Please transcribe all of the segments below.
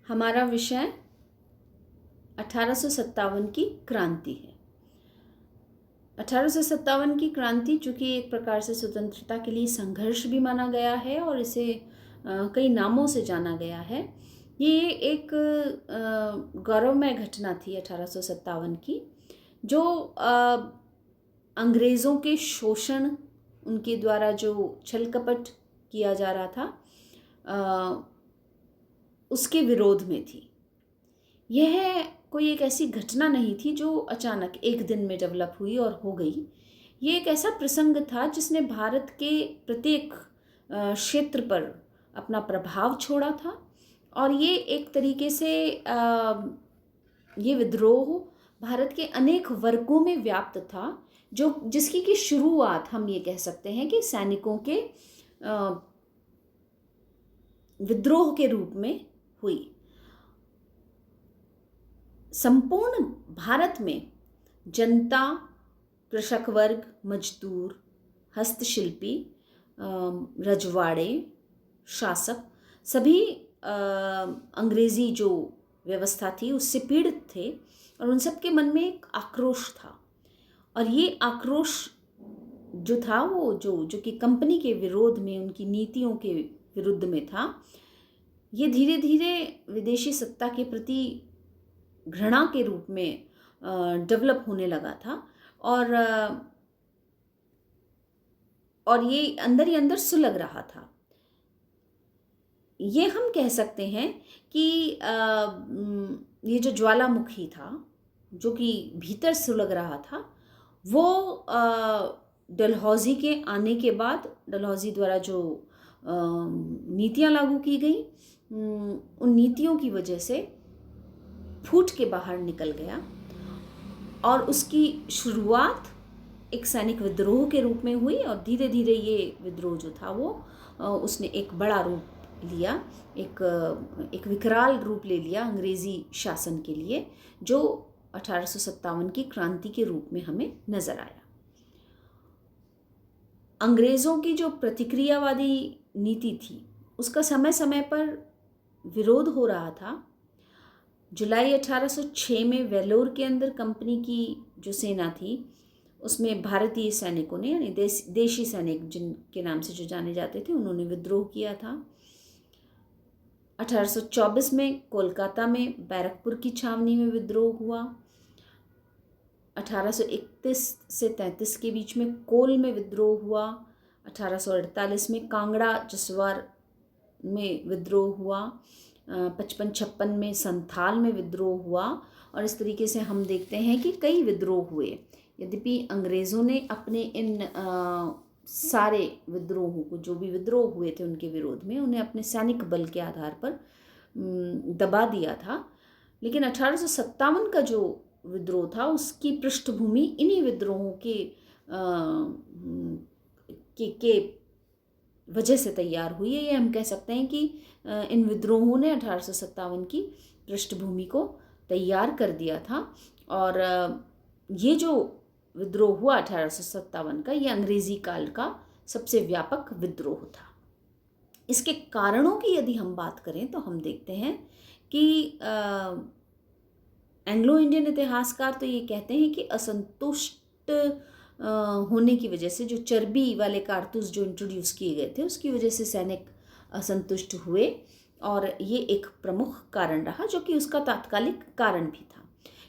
हमारा विषय 1857 की क्रांति है। 1857 की क्रांति चूँकि एक प्रकार से स्वतंत्रता के लिए संघर्ष भी माना गया है और इसे कई नामों से जाना गया है। ये एक गौरवमय घटना थी 1857 की, जो अंग्रेज़ों के शोषण, उनके द्वारा जो छल कपट किया जा रहा था, उसके विरोध में थी। यह कोई एक ऐसी घटना नहीं थी जो अचानक एक दिन में डेवलप हुई और हो गई। ये एक ऐसा प्रसंग था जिसने भारत के प्रत्येक क्षेत्र पर अपना प्रभाव छोड़ा था और ये एक तरीके से ये विद्रोह भारत के अनेक वर्गों में व्याप्त था, जो जिसकी की शुरुआत हम ये कह सकते हैं कि सैनिकों के विद्रोह के रूप में हुई। संपूर्ण भारत में जनता, कृषक वर्ग, मजदूर, हस्तशिल्पी, रजवाड़े, शासक सभी अंग्रेज़ी जो व्यवस्था थी उससे पीड़ित थे और उन सब के मन में एक आक्रोश था। और ये आक्रोश जो था वो जो कि कंपनी के विरोध में, उनकी नीतियों के विरुद्ध में था। ये धीरे धीरे विदेशी सत्ता के प्रति घृणा के रूप में डेवलप होने लगा था और ये अंदर ही अंदर सुलग रहा था। ये हम कह सकते हैं कि ये जो ज्वालामुखी था, जो कि भीतर सुलग रहा था, वो डलहौजी के आने के बाद, डलहौजी द्वारा जो नीतियाँ लागू की गई, उन नीतियों की वजह से फूट के बाहर निकल गया और उसकी शुरुआत एक सैनिक विद्रोह के रूप में हुई और धीरे धीरे ये विद्रोह जो था वो उसने एक बड़ा रूप लिया, एक विकराल रूप ले लिया अंग्रेज़ी शासन के लिए, जो 1857 की क्रांति के रूप में हमें नज़र आया। अंग्रेज़ों की जो प्रतिक्रियावादी नीति थी उसका समय समय पर विरोध हो रहा था। जुलाई 1806 में वेलोर के अंदर कंपनी की जो सेना थी उसमें भारतीय सैनिकों ने, यानी देशी सैनिक जिनके नाम से जो जाने जाते थे, उन्होंने विद्रोह किया था। 1824 में कोलकाता में बैरकपुर की छावनी में विद्रोह हुआ। 1831 से 33 के बीच में कोल में विद्रोह हुआ। 1848 में कांगड़ा जसवार में विद्रोह हुआ। 55-56 में संथाल में विद्रोह हुआ और इस तरीके से हम देखते हैं कि कई विद्रोह हुए। यद्यपि अंग्रेज़ों ने अपने इन सारे विद्रोहों को, जो भी विद्रोह हुए थे उनके विरोध में, उन्हें अपने सैनिक बल के आधार पर दबा दिया था, लेकिन 1857 का जो विद्रोह था उसकी पृष्ठभूमि इन्हीं विद्रोहों के वजह से तैयार हुई है। ये हम कह सकते हैं कि इन विद्रोहों ने 1857 की पृष्ठभूमि को तैयार कर दिया था और ये जो विद्रोह हुआ 1857 का, ये अंग्रेज़ी काल का सबसे व्यापक विद्रोह था। इसके कारणों की यदि हम बात करें तो हम देखते हैं कि एंग्लो इंडियन इतिहासकार तो ये कहते हैं कि असंतुष्ट होने की वजह से, जो चर्बी वाले कारतूस जो इंट्रोड्यूस किए गए थे उसकी वजह से सैनिक असंतुष्ट हुए और ये एक प्रमुख कारण रहा, जो कि उसका तात्कालिक कारण भी था।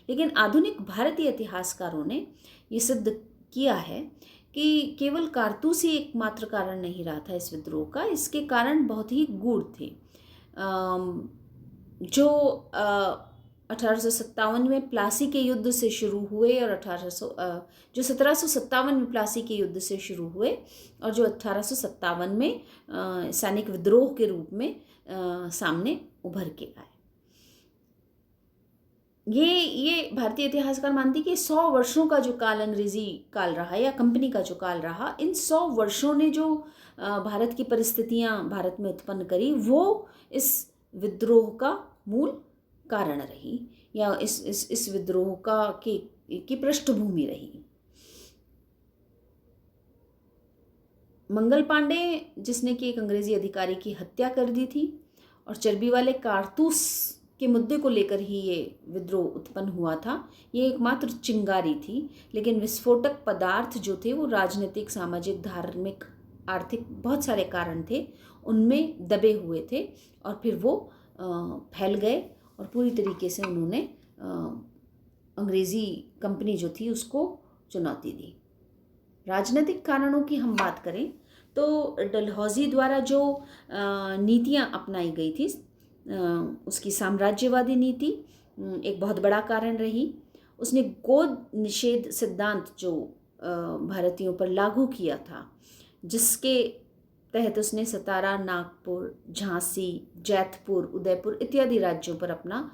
लेकिन आधुनिक भारतीय इतिहासकारों ने ये सिद्ध किया है कि केवल कारतूस ही एकमात्र कारण नहीं रहा था इस विद्रोह का। इसके कारण बहुत ही गूढ़ थे, जो 1857 में प्लासी के युद्ध से शुरू हुए और 1757 में प्लासी के युद्ध से शुरू हुए और जो 1857 में सैनिक विद्रोह के रूप में सामने उभर के आए। ये भारतीय इतिहासकार मानती कि 100 वर्षों का जो काल अंग्रेज़ी काल रहा या कंपनी का जो काल रहा, इन 100 वर्षों ने जो भारत की परिस्थितियां भारत में उत्पन्न करी, वो इस विद्रोह का मूल कारण रही या इस विद्रोह की पृष्ठभूमि रही। मंगल पांडे, जिसने कि एक अंग्रेज़ी अधिकारी की हत्या कर दी थी और चर्बी वाले कारतूस के मुद्दे को लेकर ही ये विद्रोह उत्पन्न हुआ था। ये एकमात्र चिंगारी थी, लेकिन विस्फोटक पदार्थ जो थे वो राजनीतिक, सामाजिक, धार्मिक, आर्थिक बहुत सारे कारण थे, उनमें दबे हुए थे और फिर वो फैल गए और पूरी तरीके से उन्होंने अंग्रेज़ी कंपनी जो थी उसको चुनौती दी। राजनीतिक कारणों की हम बात करें तो डलहौजी द्वारा जो नीतियाँ अपनाई गई थी, उसकी साम्राज्यवादी नीति एक बहुत बड़ा कारण रही। उसने गोद निषेध सिद्धांत जो भारतीयों पर लागू किया था, जिसके तहत उसने सतारा, नागपुर, झांसी, जैतपुर, उदयपुर इत्यादि राज्यों पर अपना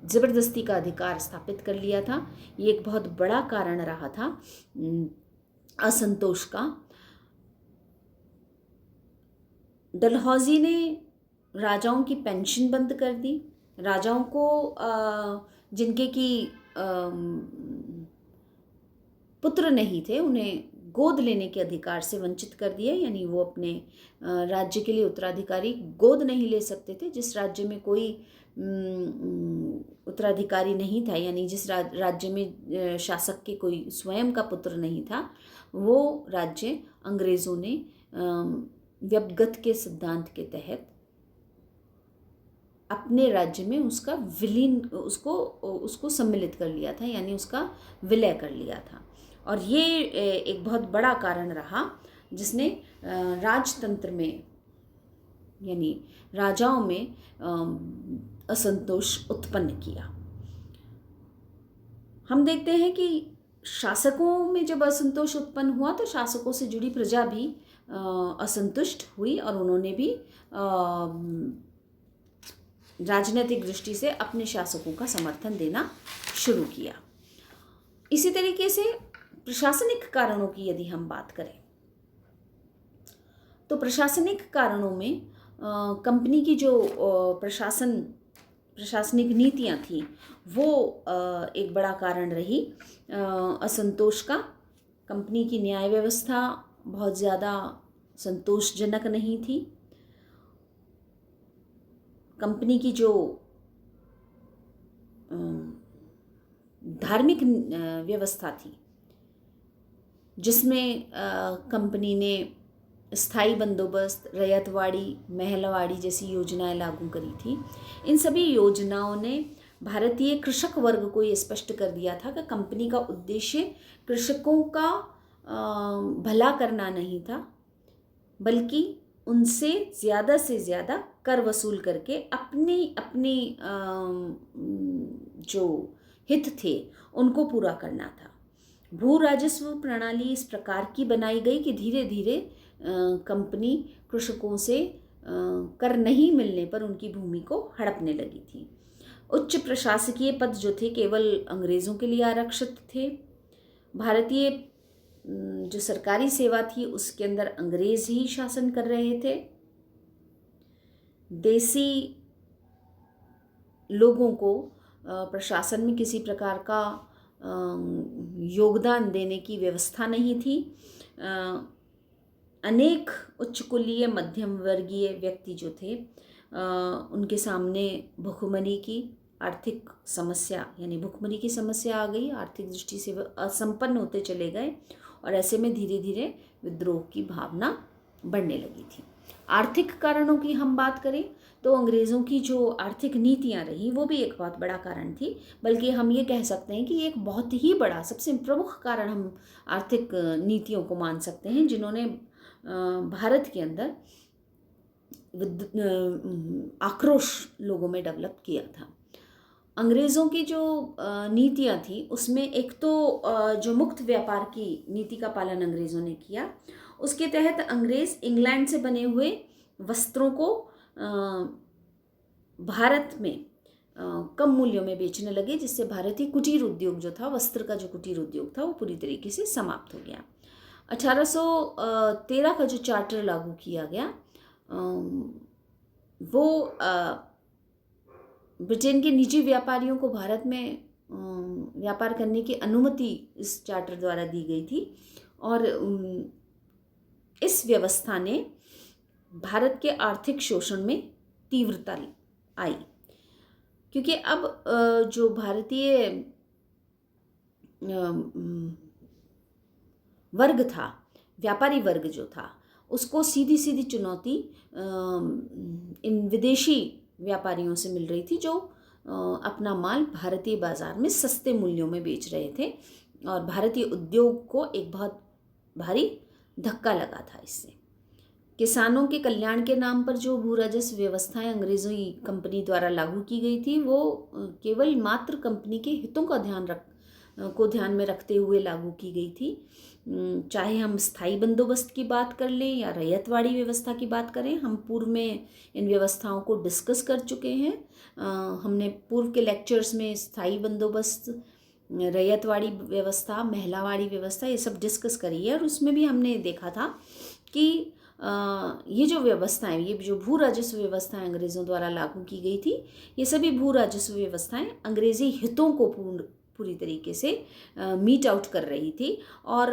ज़बरदस्ती का अधिकार स्थापित कर लिया था। ये एक बहुत बड़ा कारण रहा था असंतोष का। डलहौजी ने राजाओं की पेंशन बंद कर दी। राजाओं को जिनके की पुत्र नहीं थे, उन्हें गोद लेने के अधिकार से वंचित कर दिया। यानी वो अपने राज्य के लिए उत्तराधिकारी गोद नहीं ले सकते थे। जिस राज्य में कोई उत्तराधिकारी नहीं था, यानी जिस राज्य में शासक के कोई स्वयं का पुत्र नहीं था, वो राज्य अंग्रेज़ों ने व्यपगत के सिद्धांत के तहत अपने राज्य में उसका विलीन उसको सम्मिलित कर लिया था, यानी उसका विलय कर लिया था। और ये एक बहुत बड़ा कारण रहा जिसने राजतंत्र में, यानी राजाओं में असंतोष उत्पन्न किया। हम देखते हैं कि शासकों में जब असंतोष उत्पन्न हुआ तो शासकों से जुड़ी प्रजा भी असंतुष्ट हुई और उन्होंने भी राजनीतिक दृष्टि से अपने शासकों का समर्थन देना शुरू किया। इसी तरीके से प्रशासनिक कारणों की यदि हम बात करें तो प्रशासनिक कारणों में कंपनी की जो प्रशासनिक नीतियां थी वो एक बड़ा कारण रही असंतोष का। कंपनी की न्याय व्यवस्था बहुत ज़्यादा संतोषजनक नहीं थी। कंपनी की जो धार्मिक व्यवस्था थी, जिसमें कंपनी ने स्थायी बंदोबस्त, रैयतवाड़ी, महलवाड़ी जैसी योजनाएं लागू करी थी, इन सभी योजनाओं ने भारतीय कृषक वर्ग को ये स्पष्ट कर दिया था कि कंपनी का उद्देश्य कृषकों का भला करना नहीं था, बल्कि उनसे ज़्यादा से ज़्यादा कर वसूल करके अपने जो हित थे उनको पूरा करना था। भू राजस्व प्रणाली इस प्रकार की बनाई गई कि धीरे धीरे कंपनी कृषकों से कर नहीं मिलने पर उनकी भूमि को हड़पने लगी थी। उच्च प्रशासकीय पद जो थे केवल अंग्रेज़ों के लिए आरक्षित थे। भारतीय जो सरकारी सेवा थी उसके अंदर अंग्रेज़ ही शासन कर रहे थे। देसी लोगों को प्रशासन में किसी प्रकार का योगदान देने की व्यवस्था नहीं थी। अनेक उच्च कुलीय मध्यम वर्गीय व्यक्ति जो थे उनके सामने भुखमरी की आर्थिक समस्या, यानी भुखमरी की समस्या आ गई। आर्थिक दृष्टि से वे असंपन्न होते चले गए और ऐसे में धीरे धीरे विद्रोह की भावना बढ़ने लगी थी। आर्थिक कारणों की हम बात करें तो अंग्रेज़ों की जो आर्थिक नीतियां रही वो भी एक बहुत बड़ा कारण थी। बल्कि हम ये कह सकते हैं कि एक बहुत ही बड़ा, सबसे प्रमुख कारण हम आर्थिक नीतियों को मान सकते हैं जिन्होंने भारत के अंदर आक्रोश लोगों में डेवलप किया था। अंग्रेज़ों की जो नीतियां थी उसमें एक तो जो मुक्त व्यापार की नीति का पालन अंग्रेज़ों ने किया, उसके तहत अंग्रेज़ इंग्लैंड से बने हुए वस्त्रों को भारत में कम मूल्यों में बेचने लगे, जिससे भारतीय कुटीर उद्योग जो था, वस्त्र का जो कुटीर उद्योग था, वो पूरी तरीके से समाप्त हो गया। 1813 का जो चार्टर लागू किया गया वो ब्रिटेन के निजी व्यापारियों को भारत में व्यापार करने की अनुमति इस चार्टर द्वारा दी गई थी और इस व्यवस्था ने भारत के आर्थिक शोषण में तीव्रता आई, क्योंकि अब जो भारतीय वर्ग था, व्यापारी वर्ग जो था, उसको सीधी सीधी चुनौती इन विदेशी व्यापारियों से मिल रही थी, जो अपना माल भारतीय बाजार में सस्ते मूल्यों में बेच रहे थे, और भारतीय उद्योग को एक बहुत भारी धक्का लगा था इससे। किसानों के कल्याण के नाम पर जो भू राजस्व व्यवस्थाएं अंग्रेजी कंपनी द्वारा लागू की गई थी, वो केवल मात्र कंपनी के हितों का ध्यान में रखते हुए लागू की गई थी। चाहे हम स्थायी बंदोबस्त की बात कर लें या रैयतवाड़ी व्यवस्था की बात करें, हम पूर्व में इन व्यवस्थाओं को डिस्कस कर चुके हैं। हमने पूर्व के लेक्चर्स में स्थायी बंदोबस्त, रैयतवाड़ी व्यवस्था, महिलावाड़ी व्यवस्था, ये सब डिस्कस करी है, और उसमें भी हमने देखा था कि ये जो व्यवस्थाएं, ये जो भू राजस्व व्यवस्थाएं अंग्रेज़ों द्वारा लागू की गई थी, ये सभी भू राजस्व व्यवस्थाएं अंग्रेज़ी हितों को पूरी तरीके से मीट आउट कर रही थी, और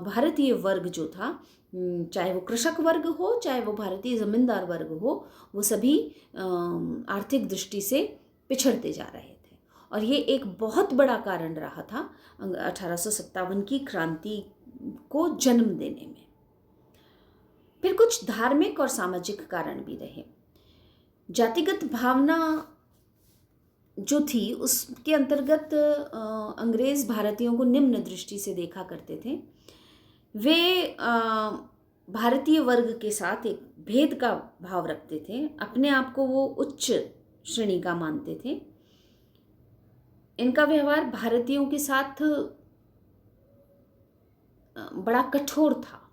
भारतीय वर्ग जो था, चाहे वो कृषक वर्ग हो, चाहे वो भारतीय ज़मींदार वर्ग हो, वो सभी आर्थिक दृष्टि से पिछड़ते जा रहे थे। और ये एक बहुत बड़ा कारण रहा था 1857 की क्रांति को जन्म देने में। फिर कुछ धार्मिक और सामाजिक कारण भी रहे। जातिगत भावना जो थी, उसके अंतर्गत अंग्रेज़ भारतीयों को निम्न दृष्टि से देखा करते थे। वे भारतीय वर्ग के साथ एक भेद का भाव रखते थे, अपने आप को वो उच्च श्रेणी का मानते थे। इनका व्यवहार भारतीयों के साथ बड़ा कठोर था।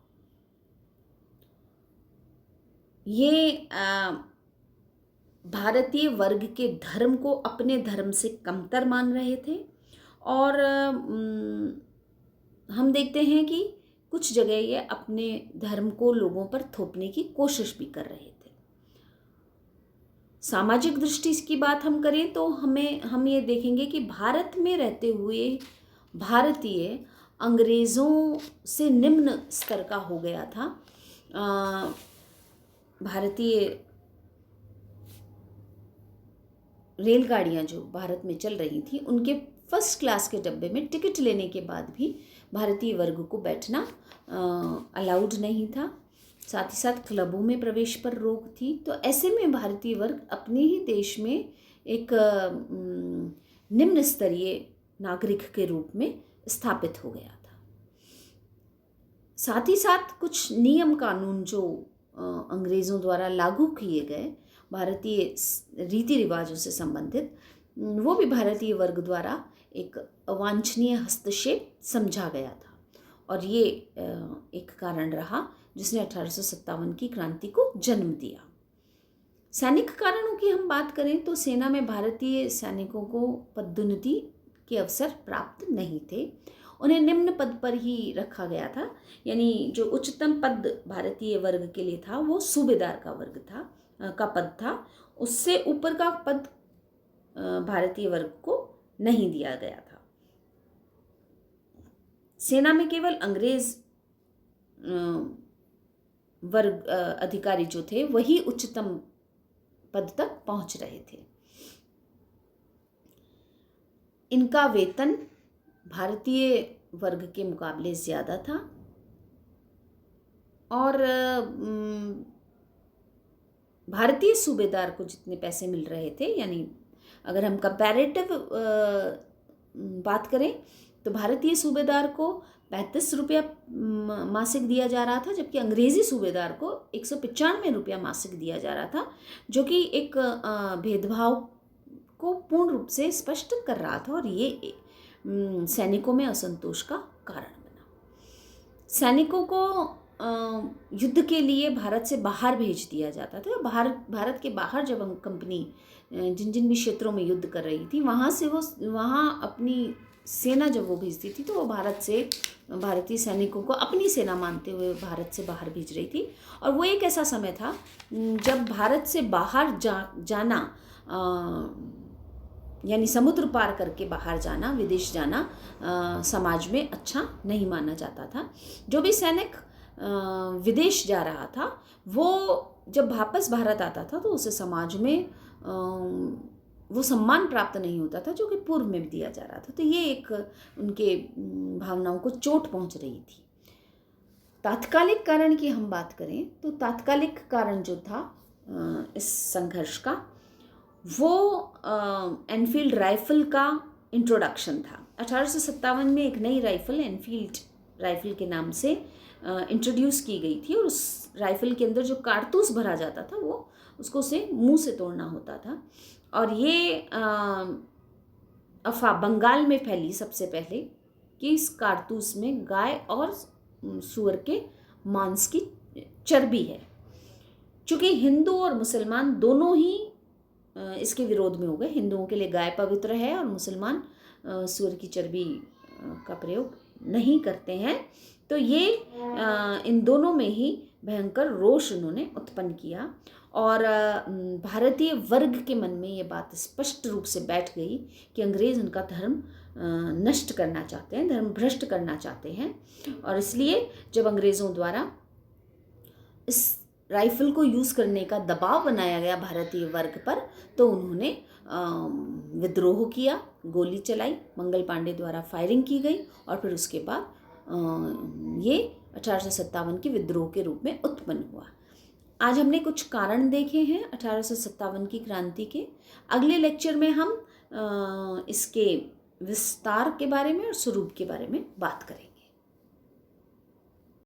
ये भारतीय वर्ग के धर्म को अपने धर्म से कमतर मान रहे थे, और हम देखते हैं कि कुछ जगह ये अपने धर्म को लोगों पर थोपने की कोशिश भी कर रहे थे। सामाजिक दृष्टि की बात हम करें तो हम ये देखेंगे कि भारत में रहते हुए भारतीय अंग्रेज़ों से निम्न स्तर का हो गया था। भारतीय रेलगाड़ियाँ जो भारत में चल रही थी, उनके फर्स्ट क्लास के डब्बे में टिकट लेने के बाद भी भारतीय वर्ग को बैठना अलाउड नहीं था। साथ ही साथ क्लबों में प्रवेश पर रोक थी। तो ऐसे में भारतीय वर्ग अपने ही देश में एक निम्न स्तरीय नागरिक के रूप में स्थापित हो गया था। साथ ही साथ कुछ नियम कानून जो अंग्रेज़ों द्वारा लागू किए गए भारतीय रीति रिवाजों से संबंधित, वो भी भारतीय वर्ग द्वारा एक अवांछनीय हस्तक्षेप समझा गया था, और ये एक कारण रहा जिसने 1857 की क्रांति को जन्म दिया। सैनिक कारणों की हम बात करें तो सेना में भारतीय सैनिकों को पदोन्नति के अवसर प्राप्त नहीं थे। उन्हें निम्न पद पर ही रखा गया था, यानी जो उच्चतम पद भारतीय वर्ग के लिए था वो सूबेदार का पद था। उससे ऊपर का पद भारतीय वर्ग को नहीं दिया गया था। सेना में केवल अंग्रेज वर्ग अधिकारी जो थे वही उच्चतम पद तक पहुंच रहे थे। इनका वेतन भारतीय वर्ग के मुकाबले ज़्यादा था, और भारतीय सूबेदार को जितने पैसे मिल रहे थे, यानी अगर हम कंपैरेटिव बात करें तो भारतीय सूबेदार को 35 रुपया मासिक दिया जा रहा था, जबकि अंग्रेज़ी सूबेदार को 195 रुपया मासिक दिया जा रहा था, जो कि एक भेदभाव को पूर्ण रूप से स्पष्ट कर रहा था, और ये सैनिकों में असंतोष का कारण बना। सैनिकों को युद्ध के लिए भारत से बाहर भेज दिया जाता था। भारत के बाहर जब कंपनी जिन जिन भी क्षेत्रों में युद्ध कर रही थी, वहाँ अपनी सेना जब वो भेजती थी तो वो भारतीय सैनिकों को अपनी सेना मानते हुए भारत से बाहर भेज रही थी। और वो एक ऐसा समय था जब भारत से बाहर जाना, यानी समुद्र पार करके बाहर जाना, विदेश जाना समाज में अच्छा नहीं माना जाता था। जो भी सैनिक विदेश जा रहा था वो जब वापस भारत आता था तो उसे समाज में वो सम्मान प्राप्त नहीं होता था जो कि पूर्व में दिया जा रहा था। तो ये एक उनके भावनाओं को चोट पहुंच रही थी। तात्कालिक कारण की हम बात करें तो तात्कालिक कारण जो था इस संघर्ष का, वो एनफील्ड राइफल का इंट्रोडक्शन था। 1857 में एक नई राइफल एनफील्ड राइफल के नाम से इंट्रोड्यूस की गई थी, और उस राइफल के अंदर जो कारतूस भरा जाता था वो उसको उसे मुंह से तोड़ना होता था। और ये अफवाह बंगाल में फैली सबसे पहले कि इस कारतूस में गाय और सूअर के मांस की चर्बी है। चूँकि हिंदू और मुसलमान दोनों ही इसके विरोध में हो गए। हिंदुओं के लिए गाय पवित्र है और मुसलमान सूअर की चर्बी का प्रयोग नहीं करते हैं। तो ये इन दोनों में ही भयंकर रोष उन्होंने उत्पन्न किया, और भारतीय वर्ग के मन में ये बात स्पष्ट रूप से बैठ गई कि अंग्रेज़ उनका धर्म नष्ट करना चाहते हैं, धर्म भ्रष्ट करना चाहते हैं। और इसलिए जब अंग्रेज़ों द्वारा इस राइफल को यूज़ करने का दबाव बनाया गया भारतीय वर्ग पर, तो उन्होंने विद्रोह किया, गोली चलाई, मंगल पांडे द्वारा फायरिंग की गई, और फिर उसके बाद ये 1857 के विद्रोह के रूप में उत्पन्न हुआ। आज हमने कुछ कारण देखे हैं 1857 की क्रांति के। अगले लेक्चर में हम इसके विस्तार के बारे में और स्वरूप के बारे में बात करेंगे।